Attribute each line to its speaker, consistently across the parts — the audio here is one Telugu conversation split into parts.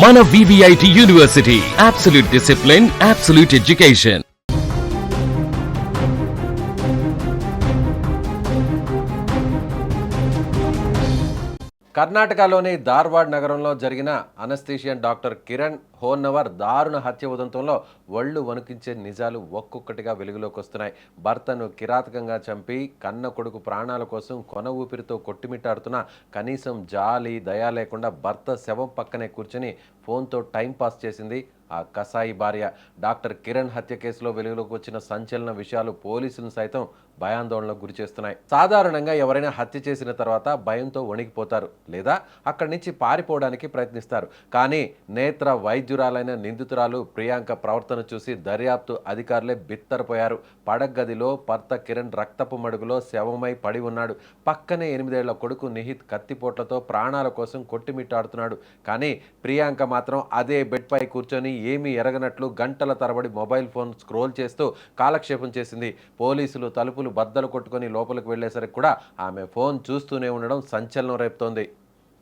Speaker 1: మన VVIT university, absolute discipline, absolute education.
Speaker 2: కర్ణాటకలోని ధార్వాడ్ నగరంలో జరిగిన అనస్థీషియన్ డాక్టర్ కిరణ్ హోన్నవర్ దారుణ హత్య ఉదంతంలో ఒళ్ళు వణుకించే నిజాలు ఒక్కొక్కటిగా వెలుగులోకి వస్తున్నాయి. భర్తను కిరాతకంగా చంపి కన్న కొడుకు ప్రాణాల కోసం కొన ఊపిరితో కొట్టిమిట్టాడుతున్న కనీసం జాలి దయ లేకుండా భర్త శవం పక్కనే కూర్చొని ఫోన్తో టైంపాస్ చేసింది ఆ కసాయి భార్య. డాక్టర్ కిరణ్ హత్య కేసులో వెలుగులోకి వచ్చిన సంచలన విషయాలు పోలీసులను సైతం భయాందోళనకు గురిచేస్తున్నాయి. సాధారణంగా ఎవరైనా హత్య చేసిన తర్వాత భయంతో వణికిపోతారు లేదా అక్కడి నుంచి పారిపోవడానికి ప్రయత్నిస్తారు. కానీ నేత్ర వైద్యురాలైన నిందితురాలు ప్రియాంక ప్రవర్తన చూసి దర్యాప్తు అధికారులే బిత్తరపోయారు. పడగదిలో భర్త కిరణ్ రక్తపు మడుగులో శవమై పడి ఉన్నాడు. పక్కనే 8 ఏళ్ల కొడుకు నిహిత్ కత్తిపోట్లతో ప్రాణాల కోసం కొట్టిమిట్టాడుతున్నాడు. కానీ ప్రియాంక మాత్రం అదే బెడ్పై కూర్చొని ఏమీ ఎరగనట్లు గంటల తరబడి మొబైల్ ఫోన్ స్క్రోల్ చేస్తూ కాలక్షేపం చేసింది. పోలీసులు తలుపులు బద్దలు కొట్టుకొని లోపలికి వెళ్లేసరికి కూడా ఆమె ఫోన్ చూస్తూనే ఉండడం సంచలనం రేపుతోంది.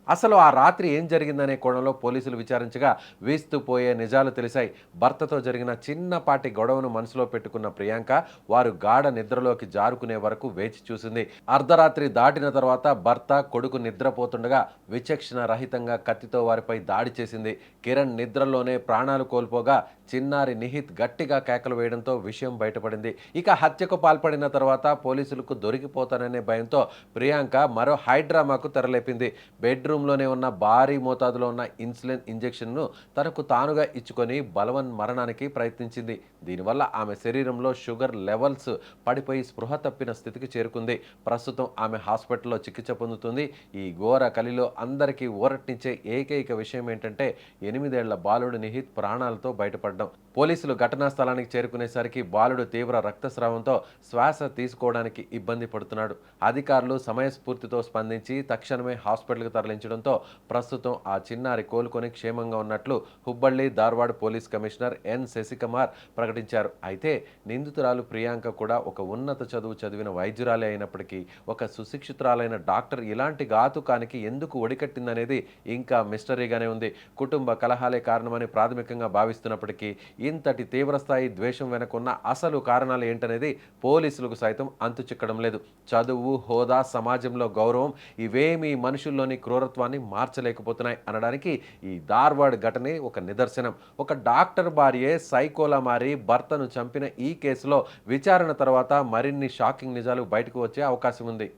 Speaker 2: అసలు ఆ రాత్రి ఏం జరిగిందనే కోణంలో పోలీసులు విచారించగా వీస్తూ పోయే నిజాలు తెలిసాయి. భర్తతో జరిగిన చిన్నపాటి గొడవను మనసులో పెట్టుకున్న ప్రియాంక వారు గాఢ నిద్రలోకి జారుకునే వరకు వేచి చూసింది. అర్ధరాత్రి దాటిన తర్వాత భర్త కొడుకు నిద్రపోతుండగా విచక్షణ రహితంగా కత్తితో వారిపై దాడి చేసింది. కిరణ్ నిద్రలోనే ప్రాణాలు కోల్పోగా చిన్నారి నిహిత్ గట్టిగా కేకలు వేయడంతో విషయం బయటపడింది. ఇక హత్యకు పాల్పడిన తర్వాత పోలీసులకు దొరికిపోతాననే భయంతో ప్రియాంక మరో హైడ్రామాకు తెరలేపింది. బెడ్రూమ్లోనే ఉన్న భారీ మోతాదులో ఉన్న ఇన్సులిన్ ఇంజెక్షన్ను తనకు తానుగా ఇచ్చుకొని బలవన్ మరణానికి ప్రయత్నించింది. దీనివల్ల ఆమె శరీరంలో షుగర్ లెవెల్స్ పడిపోయి స్పృహ తప్పిన స్థితికి చేరుకుంది. ప్రస్తుతం ఆమె హాస్పిటల్లో చికిత్స పొందుతుంది. ఈ ఘోర కలిలో అందరికీ ఊరట్నిచ్చే ఏకైక విషయం ఏంటంటే 8 ఏళ్ల బాలుడు నిహిత్ ప్రాణాలతో బయటపడ్డాడు. పోలీసులు ఘటనా స్థలానికి చేరుకునేసరికి బాలుడు తీవ్ర రక్తస్రావంతో శ్వాస తీసుకోవడానికి ఇబ్బంది పడుతున్నాడు. అధికారులు సమయస్ఫూర్తితో స్పందించి తక్షణమే హాస్పిటల్కి తరలించడంతో ప్రస్తుతం ఆ చిన్నారి కోలుకొని క్షేమంగా ఉన్నట్లు Hubballi Dharwad police commissioner N Shashikumar ప్రకటించారు. అయితే నిందితురాలు ప్రియాంక కూడా ఒక ఉన్నత చదువు చదివిన వైద్యురాలే అయినప్పటికీ ఒక సుశిక్షితురాలైన డాక్టర్ ఇలాంటి ఘాతుకానికి ఎందుకు ఒడికట్టిందనేది ఇంకా మిస్టరీగానే ఉంది. కుటుంబ కలహాలే కారణమని ప్రాథమికంగా భావిస్తున్నప్పటికీ ఇంతటి తీవ్రస్థాయి ద్వేషం వెనుకున్న అసలు కారణాలు ఏంటనేది పోలీసులకు సైతం అంతు చిక్కడం లేదు. చదువు, హోదా, సమాజంలో గౌరవం ఇవేమీ మనుషుల్లోని క్రూరత్వాన్ని మార్చలేకపోతున్నాయి అనడానికి ఈ ధార్వాడ్ ఘటనే ఒక నిదర్శనం. ఒక డాక్టర్ భార్యే సైకోలా మారి భర్తను చంపిన ఈ కేసులో విచారణ తర్వాత మరిన్ని షాకింగ్ నిజాలు బయటకు వచ్చే అవకాశం ఉంది.